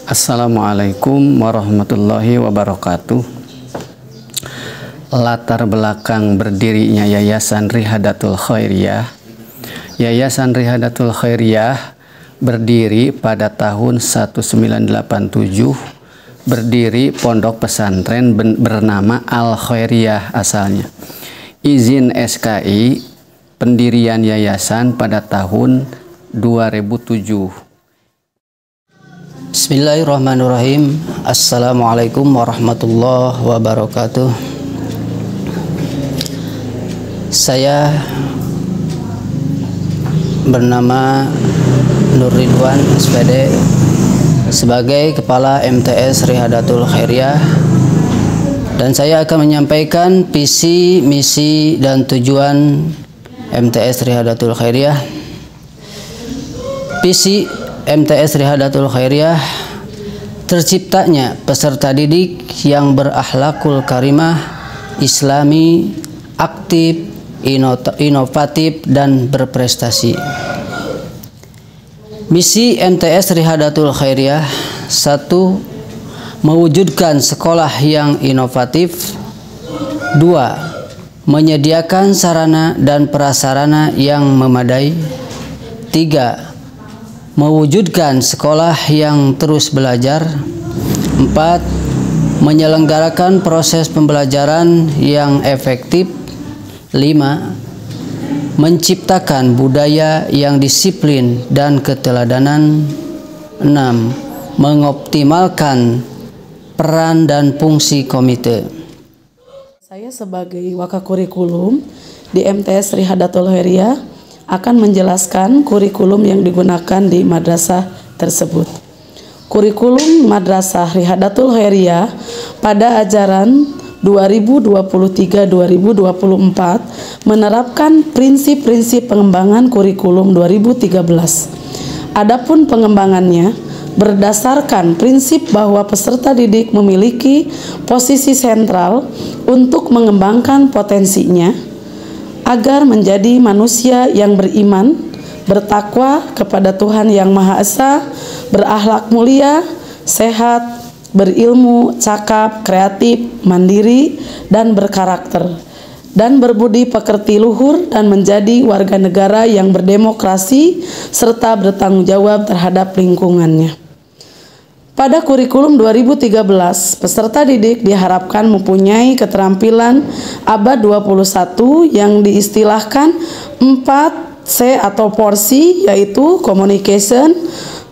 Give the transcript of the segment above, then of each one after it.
Assalamualaikum warahmatullahi wabarakatuh. Latar belakang berdirinya Yayasan Rihadatul Khairiyah. Yayasan Rihadatul Khairiyah berdiri pada tahun 1987, berdiri pondok pesantren bernama Al Khairiyah asalnya. Izin SKI pendirian yayasan pada tahun 2007. Bismillahirrahmanirrahim. Assalamualaikum warahmatullahi wabarakatuh. Saya bernama Nur Ridwan SPD sebagai Kepala MTS Rihadatul Khairiyah, dan saya akan menyampaikan visi, misi, dan tujuan MTS Rihadatul Khairiyah. Visi MTS Rihadatul Khairiyah: terciptanya peserta didik yang berakhlakul karimah, islami, aktif, inovatif, dan berprestasi. Misi MTS Rihadatul Khairiyah: 1. Mewujudkan sekolah yang inovatif. 2. Menyediakan sarana dan prasarana yang memadai. 3. Mewujudkan sekolah yang terus belajar. 4. Menyelenggarakan proses pembelajaran yang efektif. 5. Menciptakan budaya yang disiplin dan keteladanan. 6. Mengoptimalkan peran dan fungsi komite. Saya sebagai Wakakurikulum di MTS Rihadatul Khairiyah akan menjelaskan kurikulum yang digunakan di madrasah tersebut. Kurikulum Madrasah Rihadatul Khairiyah pada ajaran 2023-2024 menerapkan prinsip-prinsip pengembangan kurikulum 2013. Adapun pengembangannya berdasarkan prinsip bahwa peserta didik memiliki posisi sentral untuk mengembangkan potensinya agar menjadi manusia yang beriman, bertakwa kepada Tuhan Yang Maha Esa, berakhlak mulia, sehat, berilmu, cakap, kreatif, mandiri, dan berkarakter, dan berbudi pekerti luhur, dan menjadi warga negara yang berdemokrasi serta bertanggung jawab terhadap lingkungannya. Pada kurikulum 2013, peserta didik diharapkan mempunyai keterampilan abad 21 yang diistilahkan 4C atau porsi, yaitu communication,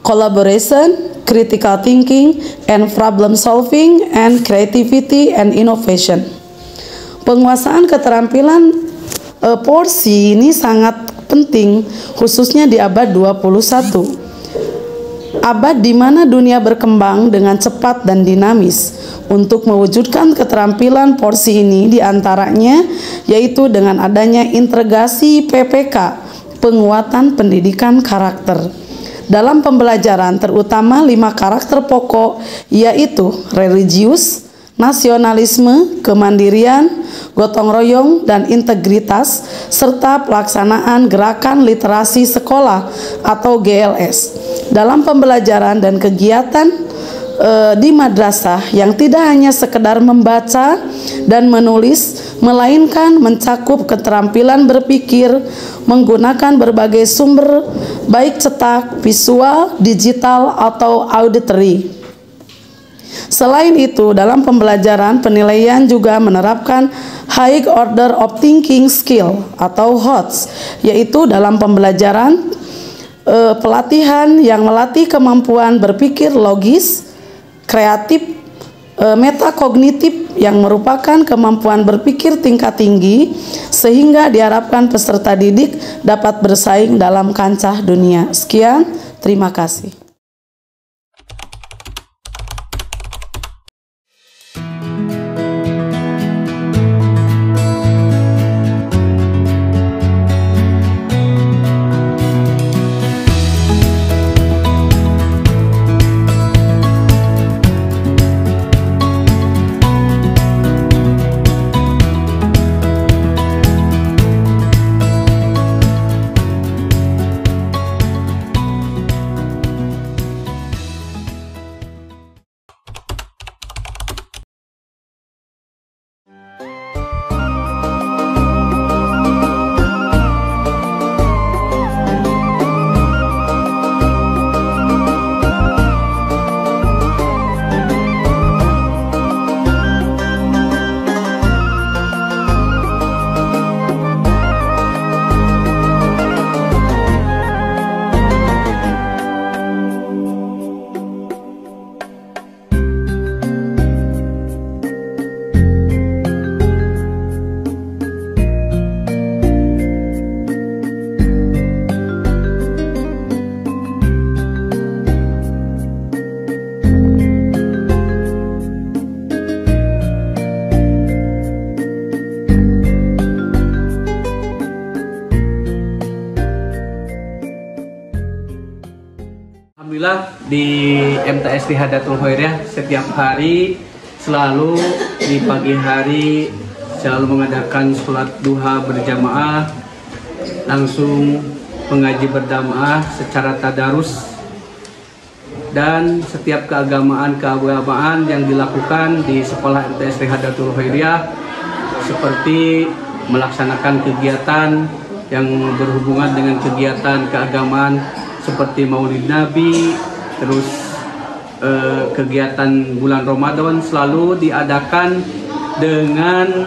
collaboration, critical thinking, and problem solving, and creativity and innovation. Penguasaan keterampilan porsi ini sangat penting, khususnya di abad 21. Abad di mana dunia berkembang dengan cepat dan dinamis. Untuk mewujudkan keterampilan porsi ini diantaranya yaitu dengan adanya integrasi PPK, penguatan pendidikan karakter. Dalam pembelajaran terutama 5 karakter pokok, yaitu religius, nasionalisme, kemandirian, gotong royong, dan integritas, serta pelaksanaan gerakan literasi sekolah atau GLS. Dalam pembelajaran dan kegiatan di madrasah yang tidak hanya sekedar membaca dan menulis, melainkan mencakup keterampilan berpikir menggunakan berbagai sumber, baik cetak, visual, digital, atau auditory. Selain itu, dalam pembelajaran penilaian juga menerapkan High Order of Thinking Skill atau HOTS, yaitu dalam pembelajaran pelatihan yang melatih kemampuan berpikir logis, kreatif, metakognitif yang merupakan kemampuan berpikir tingkat tinggi, sehingga diharapkan peserta didik dapat bersaing dalam kancah dunia. Sekian, terima kasih. di MTS Rihadatul Khairiyah setiap hari selalu di pagi hari selalu mengadakan sholat duha berjamaah, langsung mengaji berjamaah secara tadarus, dan setiap keagamaan yang dilakukan di sekolah MTS Rihadatul Khairiyah seperti melaksanakan kegiatan yang berhubungan dengan kegiatan keagamaan seperti Maulid Nabi, terus kegiatan bulan Ramadan selalu diadakan dengan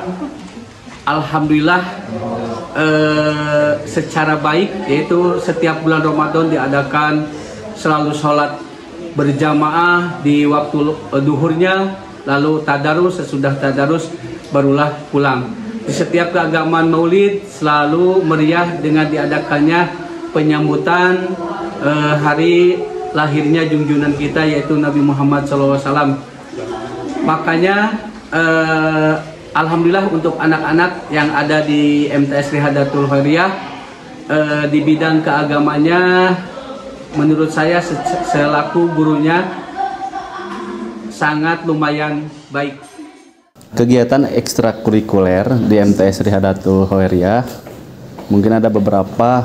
alhamdulillah secara baik, yaitu setiap bulan Ramadan diadakan selalu sholat berjamaah di waktu duhurnya, lalu tadarus, sesudah tadarus barulah pulang. Di setiap keagamaan Maulid selalu meriah dengan diadakannya penyambutan hari lahirnya junjungan kita, yaitu Nabi Muhammad SAW. Makanya alhamdulillah untuk anak-anak yang ada di MTS Rihadatul Khairiyah di bidang keagamanya, menurut saya selaku gurunya sangat lumayan baik. Kegiatan ekstrakurikuler di MTS Rihadatul Khairiyah mungkin ada beberapa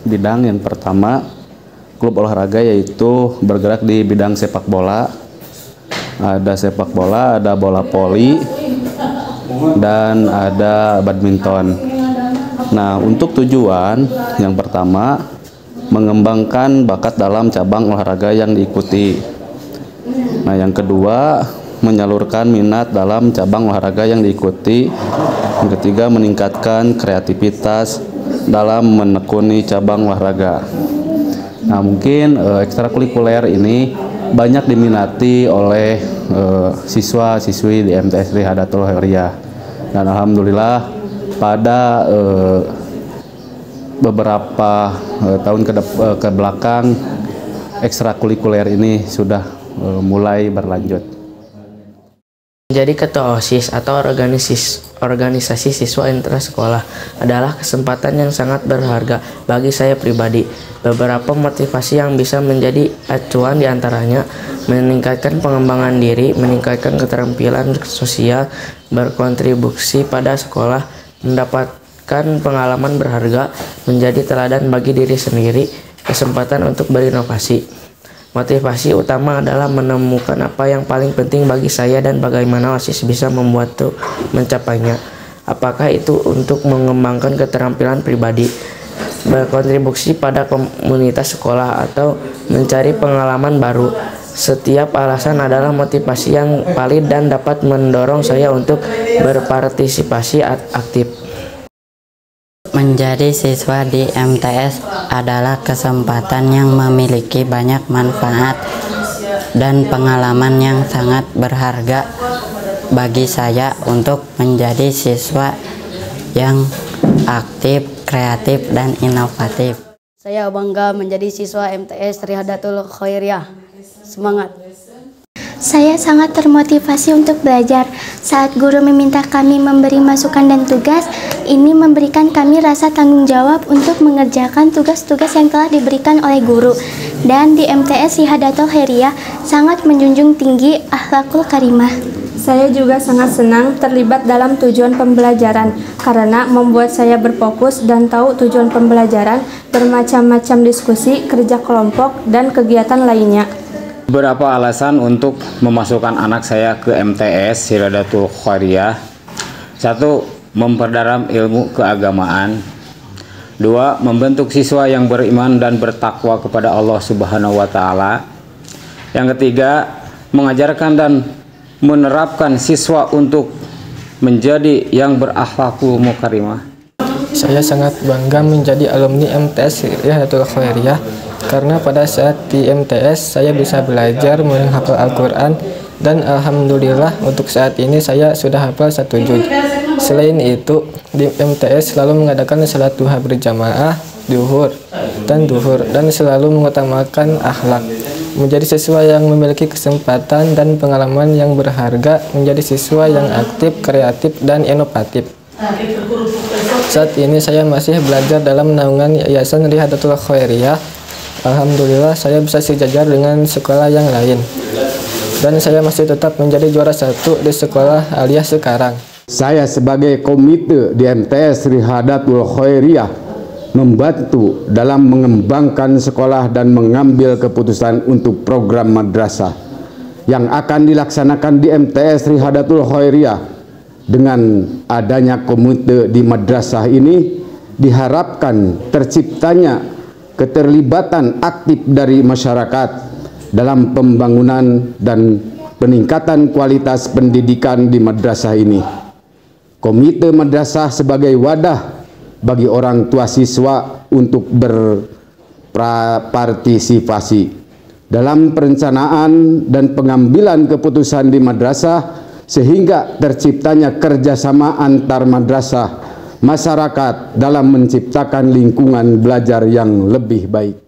bidang. Yang pertama, klub olahraga, yaitu bergerak di bidang sepak bola. Ada sepak bola, ada bola voli, dan ada badminton. Nah, untuk tujuan yang pertama, mengembangkan bakat dalam cabang olahraga yang diikuti. Nah, yang kedua, menyalurkan minat dalam cabang olahraga yang diikuti. Yang ketiga, meningkatkan kreativitas dalam menekuni cabang olahraga. Nah, mungkin ekstrakurikuler ini banyak diminati oleh siswa-siswi di MTS Rihadatul Khairiyah. Dan alhamdulillah pada beberapa tahun ke belakang ekstrakurikuler ini sudah mulai berlanjut. Menjadi ketua OSIS atau organisasi siswa intrasekolah adalah kesempatan yang sangat berharga bagi saya pribadi. Beberapa motivasi yang bisa menjadi acuan diantaranya meningkatkan pengembangan diri, meningkatkan keterampilan sosial, berkontribusi pada sekolah, mendapatkan pengalaman berharga, menjadi teladan bagi diri sendiri, kesempatan untuk berinovasi. Motivasi utama adalah menemukan apa yang paling penting bagi saya dan bagaimana OSIS bisa membuat mencapainya. Apakah itu untuk mengembangkan keterampilan pribadi, berkontribusi pada komunitas sekolah, atau mencari pengalaman baru. Setiap alasan adalah motivasi yang valid dan dapat mendorong saya untuk berpartisipasi aktif. Menjadi siswa di MTS adalah kesempatan yang memiliki banyak manfaat dan pengalaman yang sangat berharga bagi saya untuk menjadi siswa yang aktif, kreatif, dan inovatif. Saya bangga menjadi siswa MTS Rihadatul Khairiyah. Semangat! Saya sangat termotivasi untuk belajar. Saat guru meminta kami memberi masukan dan tugas, ini memberikan kami rasa tanggung jawab untuk mengerjakan tugas-tugas yang telah diberikan oleh guru. Dan di MTS Rihadatul Khairiyah sangat menjunjung tinggi akhlakul karimah. Saya juga sangat senang terlibat dalam tujuan pembelajaran karena membuat saya berfokus dan tahu tujuan pembelajaran, bermacam-macam diskusi, kerja kelompok, dan kegiatan lainnya. Beberapa alasan untuk memasukkan anak saya ke MTS Rihadatul Khairiyah. 1. Memperdalam ilmu keagamaan. 2. Membentuk siswa yang beriman dan bertakwa kepada Allah Subhanahu wa Ta'ala. Yang ketiga, mengajarkan dan menerapkan siswa untuk menjadi yang berakhlakul mukarimah. Saya sangat bangga menjadi alumni MTS Rihadatul Khairiyah karena pada saat di MTS saya bisa belajar menghafal Al-Quran, dan alhamdulillah untuk saat ini saya sudah hafal 1 juz. Selain itu, di MTS selalu mengadakan salat duha berjamaah, duhur, dan selalu mengutamakan akhlak. Menjadi siswa yang memiliki kesempatan dan pengalaman yang berharga, menjadi siswa yang aktif, kreatif, dan inovatif. Saat ini saya masih belajar dalam naungan Yayasan Rihadatul Khairiyah. Alhamdulillah saya bisa sejajar dengan sekolah yang lain. Dan saya masih tetap menjadi juara 1 di sekolah aliyah sekarang. Saya sebagai komite di MTS Rihadatul Khairiyah membantu dalam mengembangkan sekolah dan mengambil keputusan untuk program madrasah yang akan dilaksanakan di MTS Rihadatul Khairiyah. Dengan adanya komite di madrasah ini diharapkan terciptanya keterlibatan aktif dari masyarakat dalam pembangunan dan peningkatan kualitas pendidikan di madrasah ini. Komite madrasah sebagai wadah bagi orang tua siswa untuk berpartisipasi dalam perencanaan dan pengambilan keputusan di madrasah, sehingga terciptanya kerjasama antar madrasah masyarakat dalam menciptakan lingkungan belajar yang lebih baik.